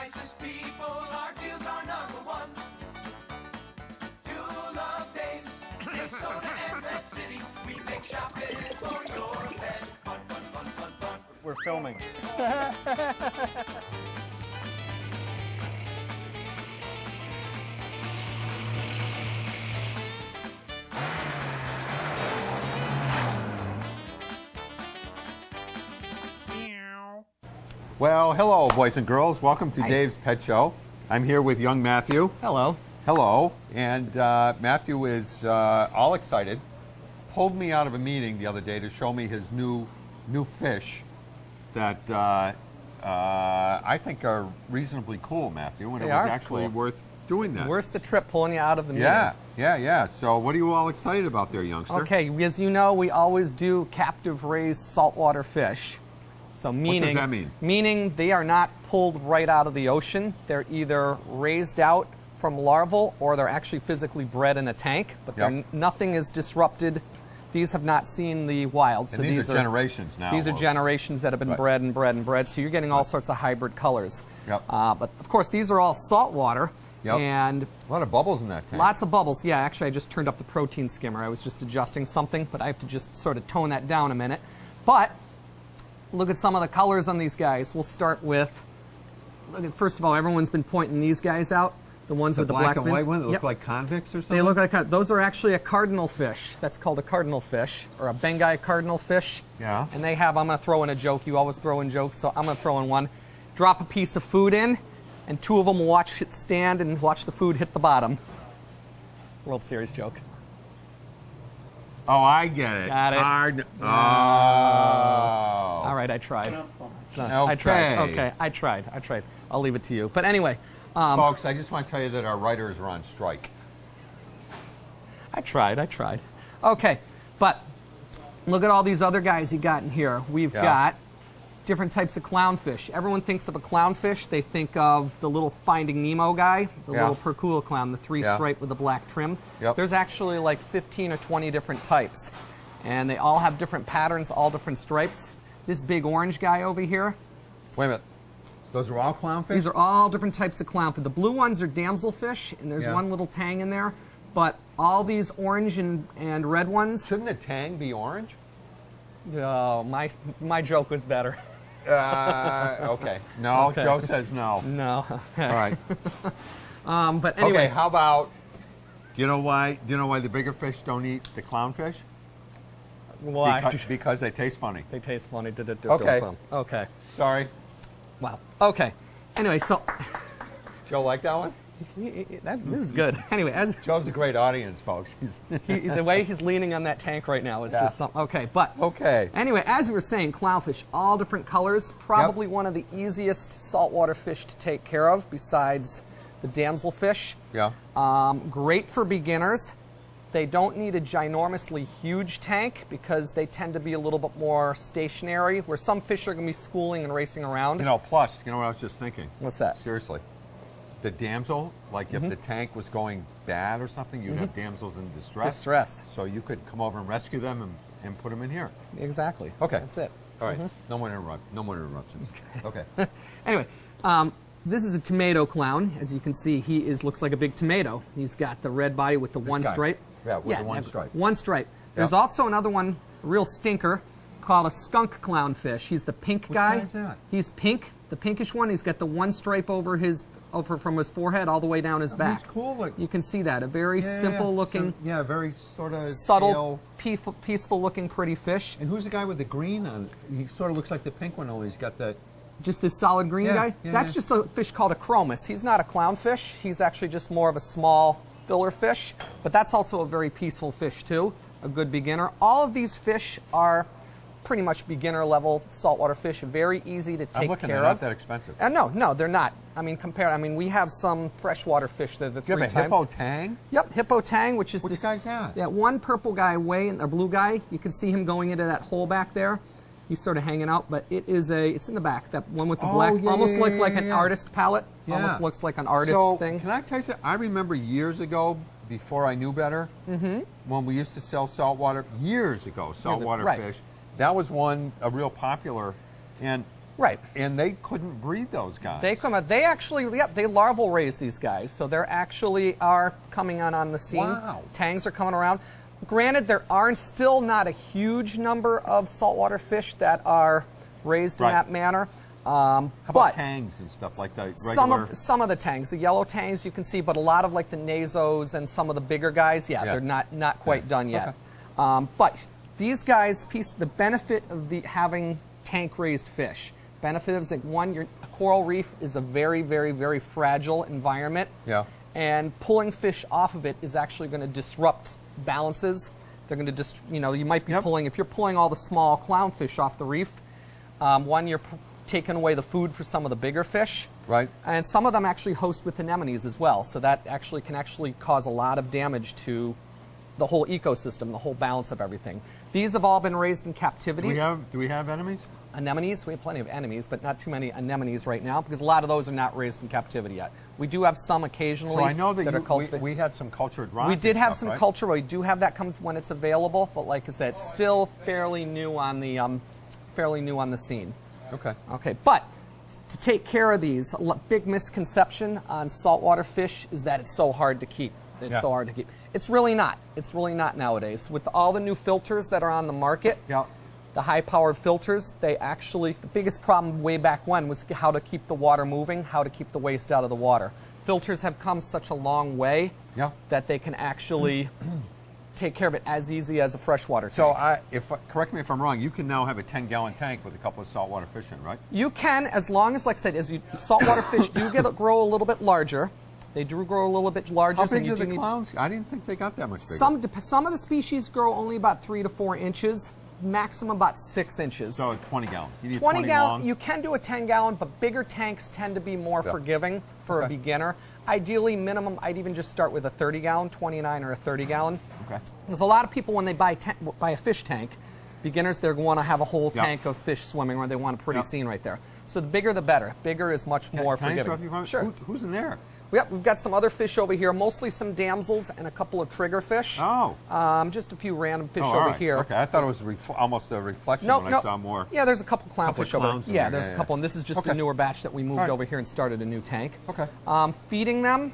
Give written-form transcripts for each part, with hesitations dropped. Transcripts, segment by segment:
nicest people, our deals are #1. You'll love Dave's, Minnesota and Red City. We make shopping for your pet fun, fun, fun, fun, fun. We're filming. Well, hello, boys and girls. Welcome to Dave's Pet Show. I'm here with young Matthew. Hello. Hello. And Matthew is all excited. Pulled me out of a meeting the other day to show me his new fish that I think are reasonably cool, Matthew. And They it was are actually cool. worth doing that. Where's the trip pulling you out of the meeting? Yeah. So what are you all excited about there, youngster? Okay, as you know, we always do captive raised saltwater fish. So meaning, What does that mean? Meaning they are not pulled right out of the ocean. They're either raised out from larval or they're actually physically bred in a tank, but nothing is disrupted. These have not seen the wild. And these are generations now. These are generations that have been bred and bred and bred, so you're getting all sorts of hybrid colors. Yep. But of course, these are all saltwater. Yep. And a lot of bubbles in that tank. lots of bubbles. Yeah, actually, I just turned up the protein skimmer. I was just adjusting something, but I have to just sort of tone that down a minute. But look at some of the colors on these guys. We'll start with, first of all, everyone's been pointing these guys out. The ones with the black and fins. white ones that look like convicts or something? They look like, those are actually a cardinal fish. That's called a cardinal fish, or a Bengai cardinal fish. Yeah. And they have, I'm going to throw in a joke. You always throw in jokes, so I'm going to throw in one. Drop a piece of food in, and two of them will watch it stand and watch the food hit the bottom. World Series joke. Oh, I get it. Got it. Oh. All right, I tried. I tried. Okay, I tried. I'll leave it to you. But anyway. Folks, I just want to tell you that our writers are on strike. I tried. Okay, but look at all these other guys you got in here. We've got different types of clownfish. Everyone thinks of a clownfish. They think of the little Finding Nemo guy, the little Percula clown, the three-stripe with the black trim. Yep. There's actually like 15 or 20 different types, and they all have different patterns, all different stripes. This big orange guy over here. Wait a minute. Those are all clownfish? These are all different types of clownfish. The blue ones are damselfish, and there's one little tang in there. But all these orange and red ones... Shouldn't the tang be orange? Oh, my joke was better. Okay. No, Okay. Joe says no. No. All right. But anyway... Okay, how about... Do you know why the bigger fish don't eat the clownfish? Why? Because they taste funny. They taste funny. Okay. Okay. Sorry. Wow. Okay. Anyway, so... Joe like that one? This is good. Anyway, as Joe's a great audience, folks. the way he's leaning on that tank right now is just something. Okay, but anyway, as we were saying, clownfish, all different colors. Probably one of the easiest saltwater fish to take care of, besides the damselfish. Yeah. Great for beginners. They don't need a ginormously huge tank because they tend to be a little bit more stationary, where some fish are going to be schooling and racing around. Plus, you know what I was just thinking? What's that? Seriously. The damsel, like if the tank was going bad or something, you'd have damsels in distress. So you could come over and rescue them and put them in here. Exactly. Okay. That's it. All right. No more interruptions. Okay. Anyway, this is a tomato clown. As you can see, he looks like a big tomato. He's got the red body with the one stripe. Yeah, with the one stripe. One stripe. There's also another one, a real stinker, called a skunk clownfish. He's the pink guy. Which guy is that? He's pink, the pinkish one. He's got the one stripe over from his forehead all the way down his back. He's cool. You can see that. A very simple looking, very sort of subtle, peaceful looking, pretty fish. And who's the guy with the green on? He sort of looks like the pink one, only he's got that. Just this solid green guy? That's just a fish called a chromis. He's not a clownfish. He's actually just more of a small filler fish, but that's also a very peaceful fish too, a good beginner. All of these fish are pretty much beginner level saltwater fish, very easy to take care of. I'm looking, they're not that expensive. No, they're not. I mean, we have some freshwater fish that are 3 times. Hippo tang? Yep, hippo tang, which is Which guy's that? Yeah, one purple guy or blue guy. You can see him going into that hole back there. He's sort of hanging out, but it's in the back. That one with the black, almost like an artist palette. Yeah. Almost looks like an artist thing. Can I tell you something? I remember years ago, before I knew better, when we used to sell saltwater, years ago, saltwater fish. That was a real popular, and Right. And they couldn't breed those guys. They come out. They actually, yep, they larval raise these guys, so they're actually are coming on the scene. Wow. Tangs are coming around. Granted, there are still not a huge number of saltwater fish that are raised in Right. that manner. How but about tangs and stuff like that? Regular. some of the tangs, the yellow tangs you can see, but a lot of like the Nazos and some of the bigger guys, yeah. They're not quite done yet. But these guys, the benefit of having tank raised fish, benefit is that one, a coral reef is a very, very, very fragile environment. Yeah. And pulling fish off of it is actually going to disrupt balances. They're going to you might be pulling, if you're pulling all the small clownfish off the reef, one, you're taking away the food for some of the bigger fish. Right. And some of them actually host with anemones as well. So that can cause a lot of damage to the whole ecosystem, the whole balance of everything. These have all been raised in captivity. Do we have enemies? Anemones, we have plenty of enemies, but not too many anemones right now because a lot of those are not raised in captivity yet. We do have some occasionally. So I know that, are cultivated. we had some cultured rock. We did and have stuff, some right? culture. We do have that come when it's available, but like I said, it's still fairly new on the scene. Okay. Okay, but to take care of these, big misconception on saltwater fish is that it's so hard to keep. It's so hard to keep. It's really not. It's really not nowadays. With all the new filters that are on the market, the high-powered filters, the biggest problem way back when was how to keep the water moving, how to keep the waste out of the water. Filters have come such a long way that they can actually take care of it as easy as a freshwater tank. So, correct me if I'm wrong, you can now have a 10-gallon tank with a couple of saltwater fish in, right? You can, as long as, like I said, saltwater fish do grow a little bit larger. They do grow a little bit larger. How big do the clowns? I didn't think they got that much bigger. Some of the species grow only about 3 to 4 inches, maximum about 6 inches. So 20-gallon. You need 20 gallon. long. You can do a 10-gallon, but bigger tanks tend to be more forgiving for a beginner. Ideally, minimum, I'd even just start with a 30-gallon, 29 or a 30-gallon. Okay. There's a lot of people when they buy a fish tank, beginners, they want to have a whole tank of fish swimming, or they want a pretty scene right there. So the bigger the better. Bigger is much more forgiving. Can I interrupt you? Sure. Who's in there? Yep, we've got some other fish over here, mostly some damsels and a couple of triggerfish. Oh. Just a few random fish all over right. here. Okay, I thought it was almost a reflection when I saw more. Yeah, there's a couple clownfish over clowns in there. Yeah, there. there's a couple, and this is just a newer batch that we moved over here and started a new tank. Okay. Feeding them,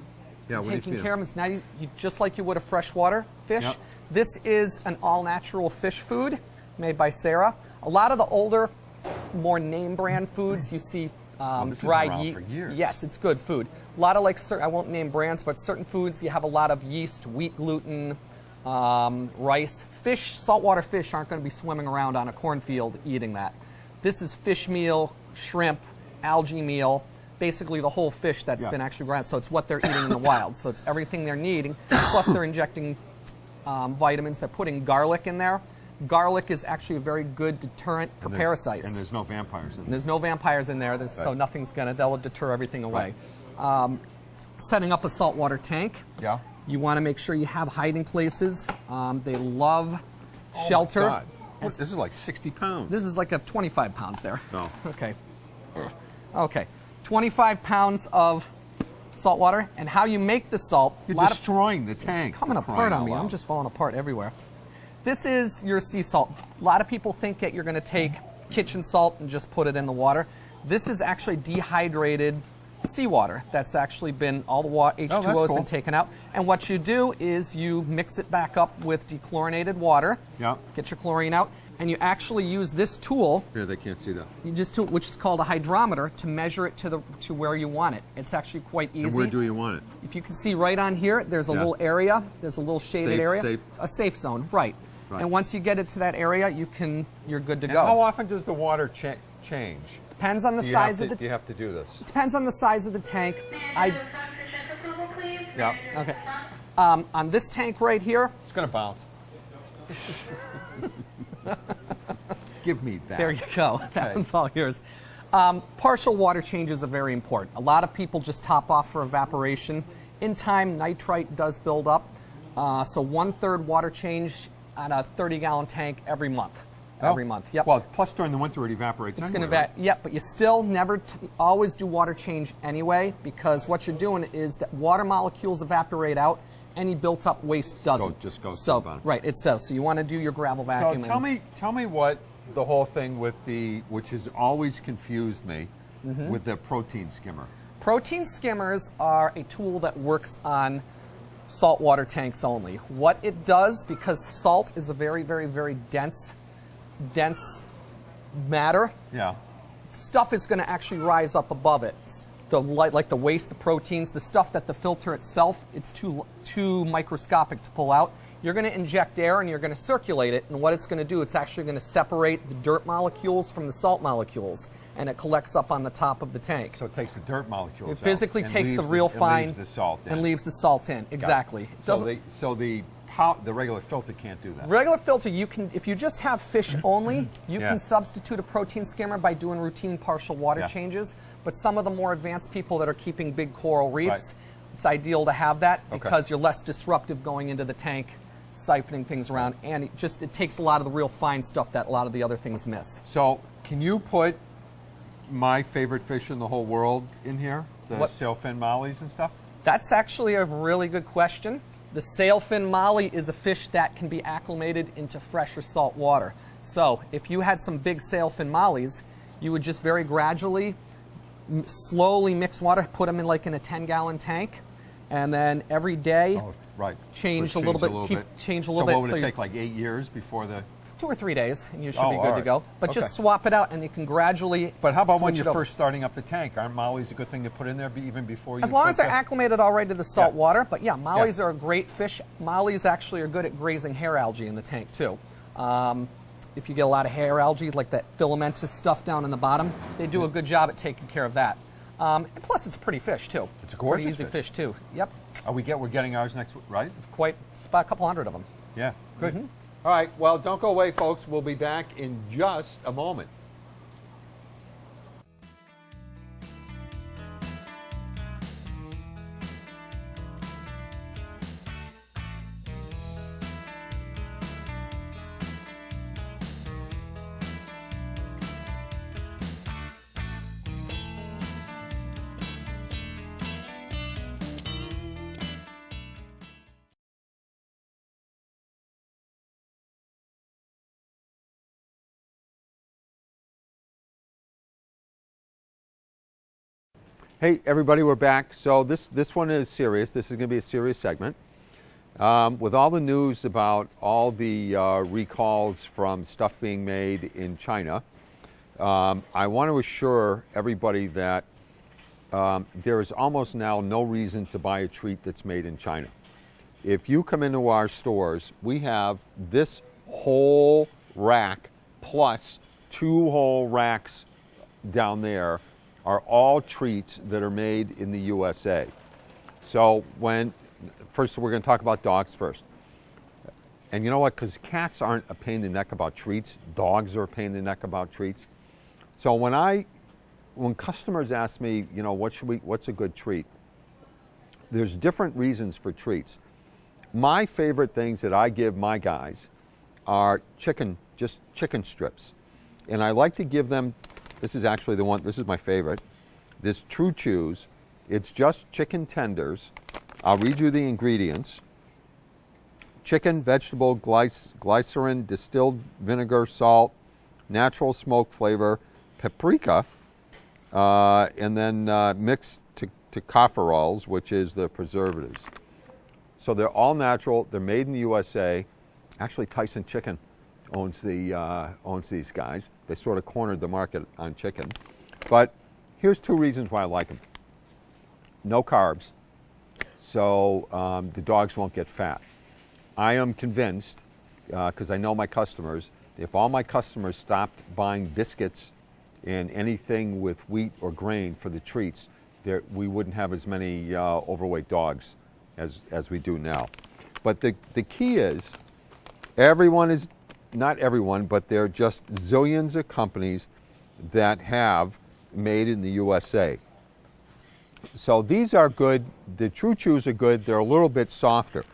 what do you taking feed care of them, it's now just like you would a freshwater fish. Yep. This is an all-natural fish food made by Sarah. A lot of the older, more name brand foods you see this has been dried around yeast. for years. Yes, it's good food. A lot of I won't name brands, but certain foods you have a lot of yeast, wheat gluten, rice. Fish, saltwater fish aren't going to be swimming around on a cornfield eating that. This is fish meal, shrimp, algae meal, basically the whole fish that's been actually ground. So it's what they're eating in the wild. So it's everything they're needing, plus they're injecting vitamins. They're putting garlic in there. Garlic is actually a very good deterrent for parasites. And there's no vampires in there. There's no vampires in there, so nothing's that'll deter everything away. Right. Setting up a saltwater tank. Yeah. You want to make sure you have hiding places. They love shelter. Oh my God. This is like 60 pounds. This is like 25 pounds there. Oh. Okay. Okay. 25 pounds of salt water. And how you make the salt. You're destroying the tank. It's coming apart on me. I'm just falling apart everywhere. This is your sea salt. A lot of people think that you're going to take kitchen salt and just put it in the water. This is actually dehydrated seawater. That's actually been, all the H2O has been taken out. And what you do is you mix it back up with dechlorinated water. Yeah. Get your chlorine out. And you actually use this tool. Here, they can't see that. Which is called a hydrometer, to measure it to where you want it. It's actually quite easy. And where do you want it? If you can see right on here, there's a little area. There's a little shaded area. A safe zone, right. And once you get it to that area, you're good to go. How often does the water change? Depends on the size of the. Do you have to do this? Depends on the size of the tank. Yeah. Okay. On this tank right here. It's going to bounce. Give me that. There you go. That one's all yours. Partial water changes are very important. A lot of people just top off for evaporation. In time, nitrite does build up. So 1/3 water change on a 30-gallon tank every month. Every month, yep. Well, plus during the winter it evaporates. It's going to yep, but you still never always do water change anyway, because what you're doing is that water molecules evaporate out, any built-up waste doesn't. Just goes to so the bottom. right, it says. So you want to do your gravel vacuum. So tell me what the whole thing with which has always confused me, with the protein skimmer? Protein skimmers are a tool that works on saltwater tanks only. What it does, because salt is a very, very, very dense matter, Yeah. stuff is going to actually rise up above it. Like the waste, the proteins, the stuff that the filter itself, it's too microscopic to pull out. You're going to inject air and you're going to circulate it, and what it's going to do, it's actually going to separate the dirt molecules from the salt molecules, and it collects up on the top of the tank. So it takes the dirt molecules It physically out and takes the leaves real and fine leaves the salt in. and leaves the salt in. Exactly. It So doesn't- the regular filter can't do that. Regular filter, you can, if you just have fish only, you Yeah. can substitute a protein skimmer by doing routine partial water Yeah. changes. But some of the more advanced people that are keeping big coral reefs, Right. it's ideal to have that Okay. because you're less disruptive going into the tank, siphoning things around, and it takes a lot of the real fine stuff that a lot of the other things miss. So can you put my favorite fish in the whole world in here? The What? sailfin mollies and stuff? That's actually a really good question. The sailfin molly is a fish that can be acclimated into fresh or salt water. So if you had some big sailfin mollies, you would just very gradually, slowly mix water, put them in like in a 10-gallon tank, and then every day, Oh, right. Change Would a little bit, change a little so bit, what would so it you- take, like 8 years before the... 2 or 3 days, and you should Oh, be all good to right. go. But just Okay. swap it out, and you can gradually. But how about when switch you're it over. first starting up the tank? Aren't mollies a good thing to put in there even before you As long put as they're the- acclimated already to the salt Yeah. water. But yeah, mollies Yeah. are a great fish. Mollies actually are good at grazing hair algae in the tank too. If you get a lot of hair algae, like that filamentous stuff down in the bottom, they do a good job at taking care of that. And plus, it's a pretty fish too. It's a gorgeous pretty easy fish. fish too. Yep, We're getting ours next week, right? it's about a couple hundred of them. Yeah, good. Mm-hmm. All right, well, don't go away, folks. We'll be back in just a moment. Hey, everybody, we're back. So this one is serious. This is going to be a serious segment. With all the news about all the recalls from stuff being made in China, I want to assure everybody that there is almost now no reason to buy a treat that's made in China. If you come into our stores, we have this whole rack plus 2 whole racks down there are all treats that are made in the USA. So first we're going to talk about dogs first. And you know what, because cats aren't a pain in the neck about treats, dogs are a pain in the neck about treats. So when customers ask me, you know, what's a good treat? There's different reasons for treats. My favorite things that I give my guys are just chicken strips. And I like to give them, this is actually the one, this is my favorite, this True Chews. It's just chicken tenders. I'll read you the ingredients. Chicken, vegetable, glycerin, distilled vinegar, salt, natural smoke flavor, paprika, and then mixed tocopherols, which is the preservatives. So they're all natural. They're made in the USA. Actually, Tyson Chicken owns these guys. They sort of cornered the market on chicken. But here's 2 reasons why I like them. No carbs, so the dogs won't get fat. I am convinced, because I know my customers, if all my customers stopped buying biscuits and anything with wheat or grain for the treats, we wouldn't have as many overweight dogs as we do now. But the key is, not everyone, but there are just zillions of companies that have made in the USA. So these are good. The True Chews are good. They're a little bit softer.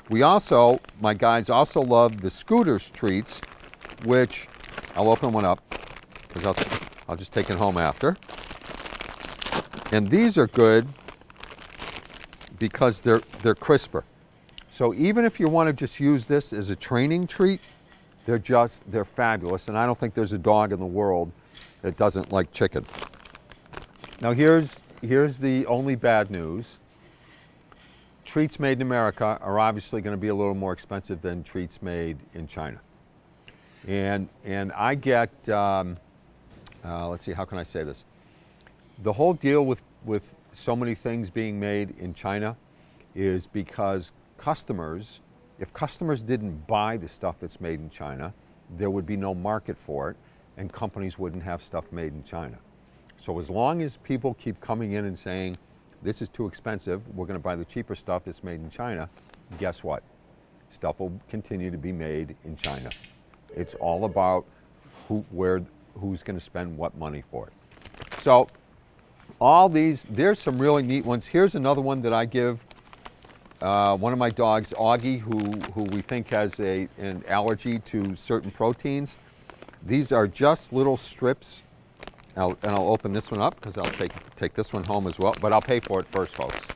My guys also love the Scooters treats, which I'll open one up because I'll just take it home after. And these are good because they're crisper. So even if you want to just use this as a training treat, they're fabulous, and I don't think there's a dog in the world that doesn't like chicken. Now here's the only bad news. Treats made in America are obviously going to be a little more expensive than treats made in China. And I get, let's see, how can I say this? The whole deal with so many things being made in China is because if customers didn't buy the stuff that's made in China, there would be no market for it, and companies wouldn't have stuff made in China. So as long as people keep coming in and saying, this is too expensive, we're going to buy the cheaper stuff that's made in China, guess what? Stuff will continue to be made in China. It's all about who's going to spend what money for it. So all these, there's some really neat ones. Here's another one that I give one of my dogs, Augie, who we think has an allergy to certain proteins. These are just little strips. And I'll open this one up because I'll take this one home as well, but I'll pay for it first, folks.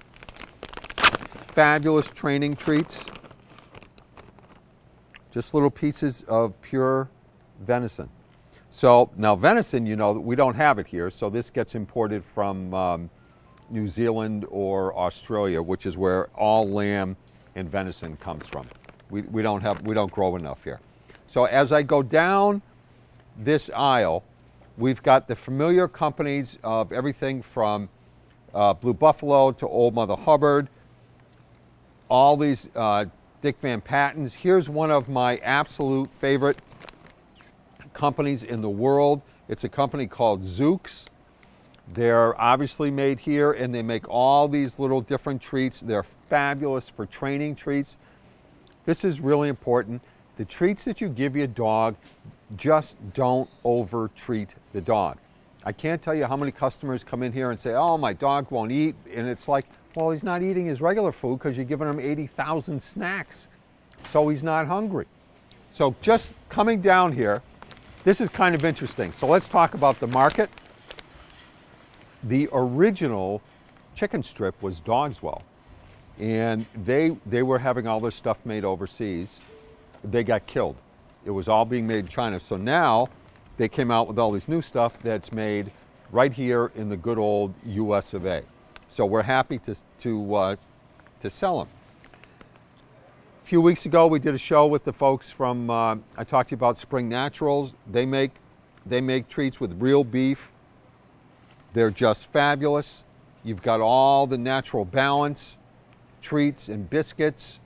Fabulous training treats. Just little pieces of pure venison. So now venison, you know, we don't have it here, so this gets imported from New Zealand or Australia, which is where all lamb and venison comes from. We don't grow enough here. So as I go down this aisle, we've got the familiar companies of everything from Blue Buffalo to Old Mother Hubbard, all these Dick Van Pattens. Here's one of my absolute favorite companies in the world. It's a company called Zooks. They're obviously made here, and they make all these little different treats. They're fabulous for training treats. This is really important. The treats that you give your dog, just don't over-treat the dog. I can't tell you how many customers come in here and say, oh, my dog won't eat. And it's like, well, he's not eating his regular food because you're giving him 80,000 snacks. So he's not hungry. So just coming down here, this is kind of interesting. So let's talk about the market. The original chicken strip was Dogswell. And they were having all their stuff made overseas. They got killed. It was all being made in China. So now they came out with all this new stuff that's made right here in the good old US of A. So we're happy to sell them. A few weeks ago, we did a show with the folks from, I talked to you about Spring Naturals. They make treats with real beef. They're just fabulous. You've got all the natural balance, treats and biscuits.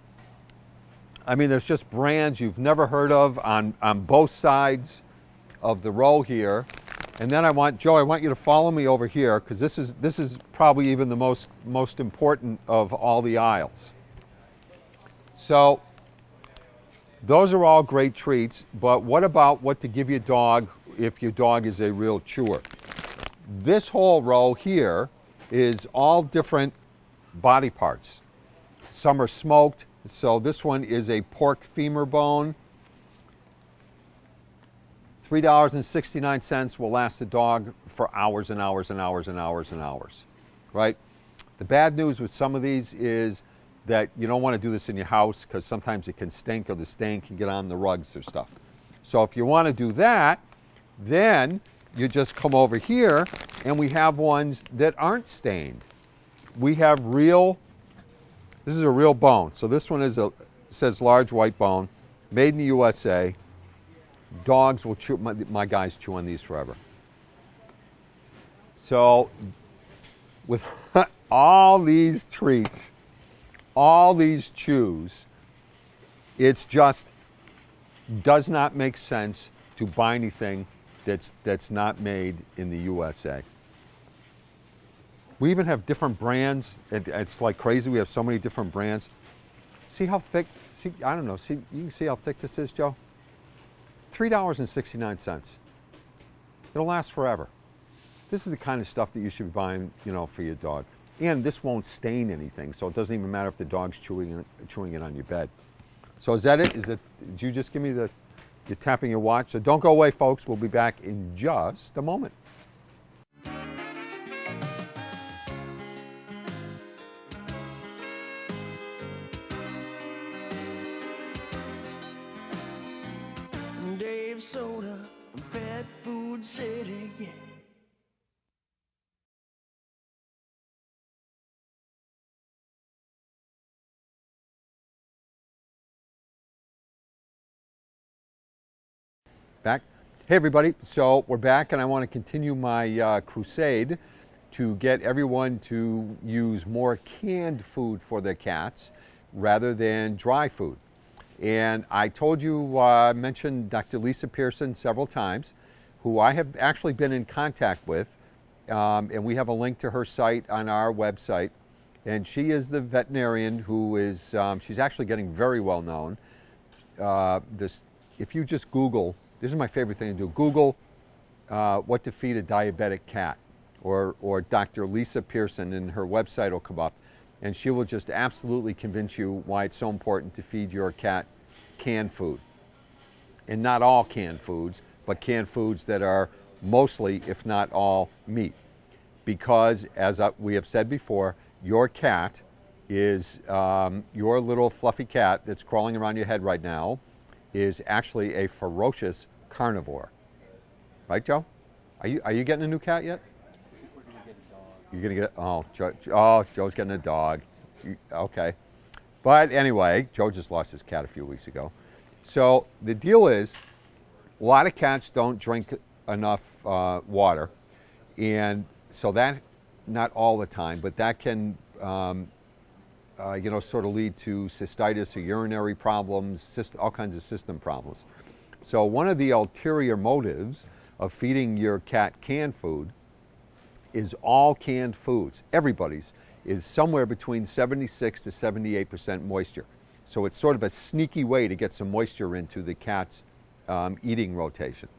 I mean, there's just brands you've never heard of on both sides of the row here. And then I want you to follow me over here because this is probably even the most important of all the aisles. So those are all great treats, but what about what to give your dog if your dog is a real chewer? This whole row here is all different body parts. Some are smoked. So this one is a pork femur bone. $3.69 will last the dog for hours and hours and hours and hours and hours, right? The bad news with some of these is that you don't want to do this in your house because sometimes it can stink or the stain can get on the rugs or stuff. So if you want to do that, then you just come over here and we have ones that aren't stained. We have this is a real bone. So this one says large white bone, made in the USA. Dogs will chew, my guys chew on these forever. So with all these treats, all these chews, it's just does not make sense to buy anything that's not made in the USA. We even have different brands. It's like crazy. We have so many different brands. See how thick, I don't know, you can see how thick this is, Joe? $3.69. It'll last forever. This is the kind of stuff that you should be buying, for your dog. And this won't stain anything, so it doesn't even matter if the dog's chewing it on your bed. So is that it? Did you just give me you're tapping your watch? So don't go away, folks. We'll be back in just a moment. crave soda from Pet Food City, yeah. Back. Hey everybody, so we're back and I want to continue my crusade to get everyone to use more canned food for their cats rather than dry food. And I told you, mentioned Dr. Lisa Pearson several times, who I have actually been in contact with, and we have a link to her site on our website. And she is the veterinarian who is, she's actually getting very well known. If you just Google, this is my favorite thing to do, Google what to feed a diabetic cat, or Dr. Lisa Pearson, and her website will come up, and she will just absolutely convince you why it's so important to feed your cat canned food. And not all canned foods, but canned foods that are mostly, if not all, meat. Because, as we have said before, your cat is, your little fluffy cat that's crawling around your head right now, is actually a ferocious carnivore. Right, Joe? Are you getting a new cat yet? You're gonna get, Joe's getting a dog. Okay. But anyway, Joe just lost his cat a few weeks ago. So the deal is, a lot of cats don't drink enough water. And so that, not all the time, but that can sort of lead to cystitis or urinary problems, all kinds of system problems. So one of the ulterior motives of feeding your cat canned food is all canned foods, everybody's, is somewhere between 76 to 78% moisture. So it's sort of a sneaky way to get some moisture into the cat's eating rotation.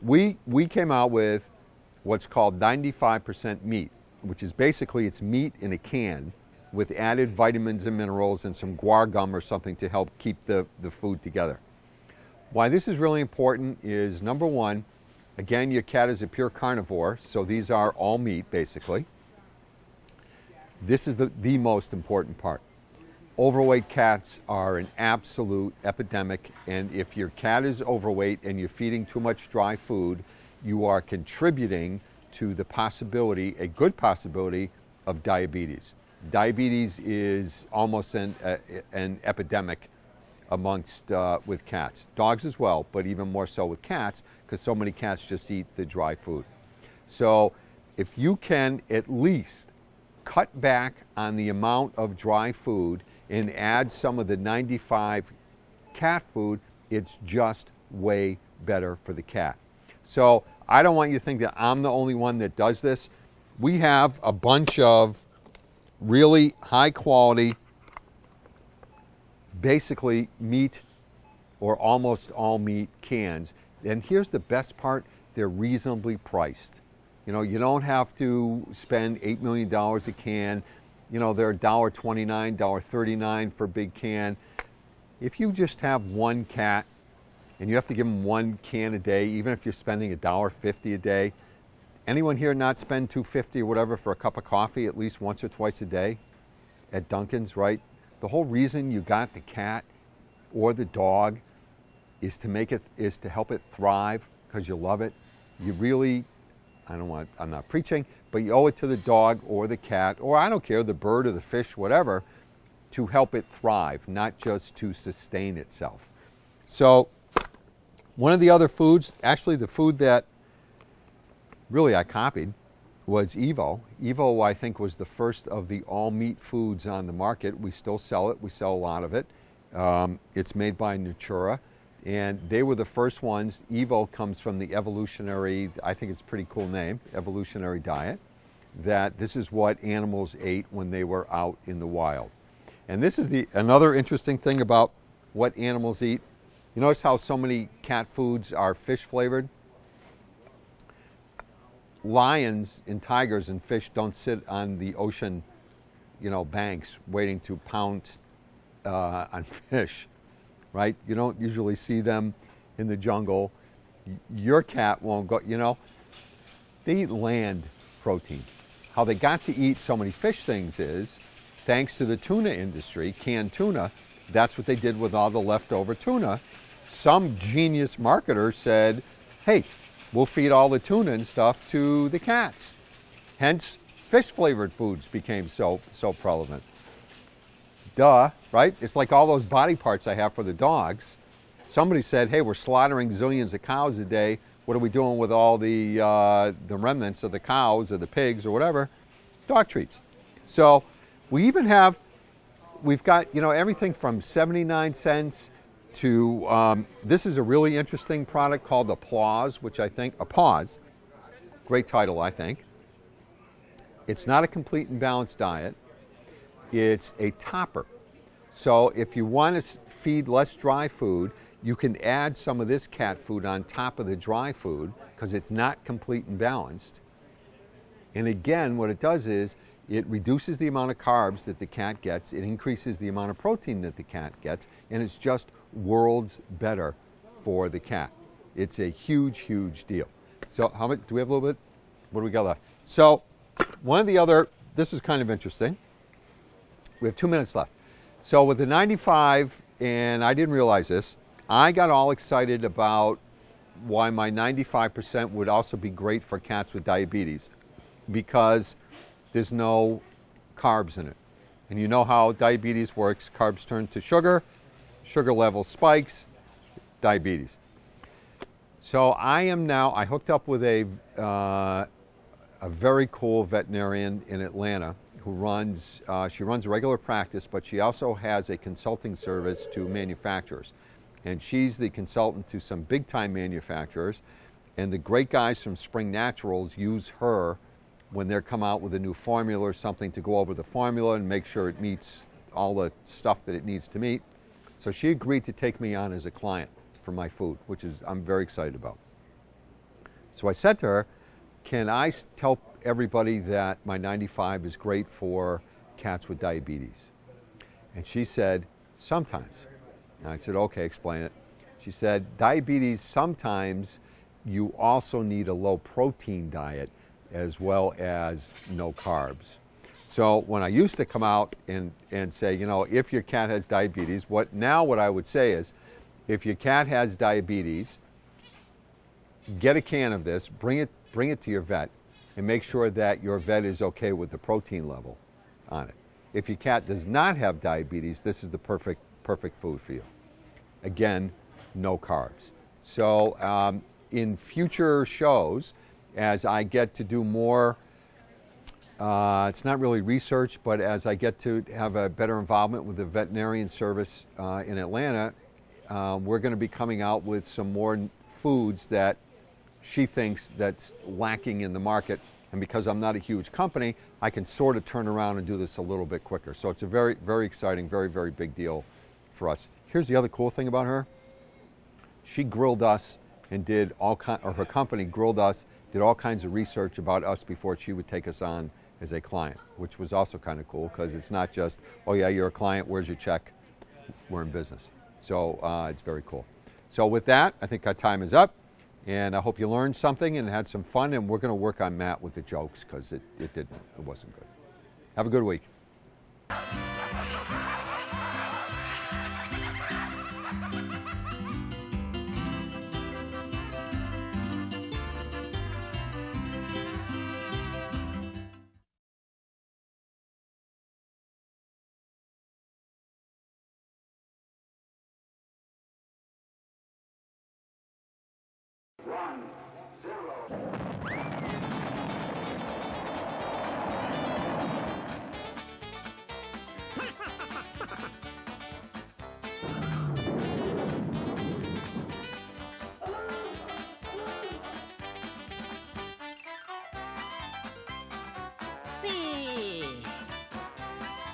We came out with what's called 95% meat, which is basically it's meat in a can with added vitamins and minerals and some guar gum or something to help keep the food together. Why this is really important is, number one, again, your cat is a pure carnivore, so these are all meat, basically. This is the most important part. Overweight cats are an absolute epidemic, and if your cat is overweight and you're feeding too much dry food, you are contributing to the possibility, a good possibility, of diabetes. Diabetes is almost an epidemic amongst with cats. Dogs as well, but even more so with cats, because so many cats just eat the dry food. So if you can at least cut back on the amount of dry food and add some of the 95 cat food, it's just way better for the cat. So I don't want you to think that I'm the only one that does this. We have a bunch of really high quality, basically meat or almost all meat cans. And here's the best part, they're reasonably priced. You know, you don't have to spend $8 million a can. You know, they're $1.29, $1.39 for a big can. If you just have one cat and you have to give them one can a day, even if you're spending $1.50 a day, anyone here not spend $2.50 or whatever for a cup of coffee at least once or twice a day at Dunkin's, right? The whole reason you got the cat or the dog is to help it thrive because you love it. You really, I'm not preaching, but you owe it to the dog or the cat, or I don't care, the bird or the fish, whatever, to help it thrive, not just to sustain itself. So one of the other foods, actually the food that really I copied, was Evo. Evo, I think, was the first of the all-meat foods on the market. We still sell it. We sell a lot of it. It's made by Natura, and they were the first ones. Evo comes from the evolutionary, I think it's a pretty cool name, evolutionary diet, that this is what animals ate when they were out in the wild. And this is another interesting thing about what animals eat. You notice how so many cat foods are fish flavored? Lions and tigers and fish don't sit on the ocean, banks waiting to pounce on fish, right? You don't usually see them in the jungle. Your cat won't go, they eat land protein. How they got to eat so many fish things is thanks to the tuna industry, canned tuna. That's what they did with all the leftover tuna. some genius marketer said, hey, we'll feed all the tuna and stuff to the cats. Hence, fish-flavored foods became so prevalent. Duh, right? It's like all those body parts I have for the dogs. Somebody said, hey, we're slaughtering zillions of cows a day. What are we doing with all the remnants of the cows or the pigs or whatever? Dog treats. So we even have, we've got, everything from 79 cents to, this is a really interesting product called Applause, which I think, Applause, great title, I think. It's not a complete and balanced diet. It's a topper. So if you want to feed less dry food, you can add some of this cat food on top of the dry food because it's not complete and balanced. And again, what it does is it reduces the amount of carbs that the cat gets, it increases the amount of protein that the cat gets, and it's just worlds better for the cat. It's a huge, huge deal. So how much, do we have a little bit? What do we got left? So one of the other, this is kind of interesting. We have 2 minutes left. So with the 95, and I didn't realize this, I got all excited about why my 95% would also be great for cats with diabetes because there's no carbs in it. And you know how diabetes works. Carbs turn to sugar, sugar level spikes, diabetes. So I hooked up with a very cool veterinarian in Atlanta who she runs a regular practice, but she also has a consulting service to manufacturers. And she's the consultant to some big time manufacturers. And the great guys from Spring Naturals use her when they come out with a new formula or something to go over the formula and make sure it meets all the stuff that it needs to meet. So she agreed to take me on as a client for my food, which I'm very excited about. So I said to her, can I tell everybody that my 95 is great for cats with diabetes? And she said, sometimes. And I said, okay, explain it. She said, diabetes, sometimes you also need a low protein diet as well as no carbs. So when I used to come out and say, if your cat has diabetes, what I would say is, if your cat has diabetes, get a can of this, bring it to your vet, and make sure that your vet is okay with the protein level on it. If your cat does not have diabetes, this is the perfect food for you. Again, no carbs. So in future shows, as I get to do more, it's not really research, but as I get to have a better involvement with the veterinarian service in Atlanta, we're going to be coming out with some more foods that she thinks that's lacking in the market. And because I'm not a huge company, I can sort of turn around and do this a little bit quicker. So it's a very, very exciting, very, very big deal for us. Here's the other cool thing about her. She grilled us and her company grilled us, did all kinds of research about us before she would take us on as a client, which was also kind of cool because it's not just, oh yeah, you're a client, where's your check? We're in business. So it's very cool. So with that, I think our time is up. And I hope you learned something and had some fun. And we're going to work on Matt with the jokes because it wasn't good. Have a good week.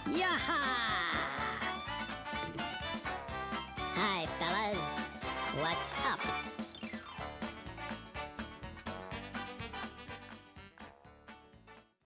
Yaha! Hi, fellas. What's up?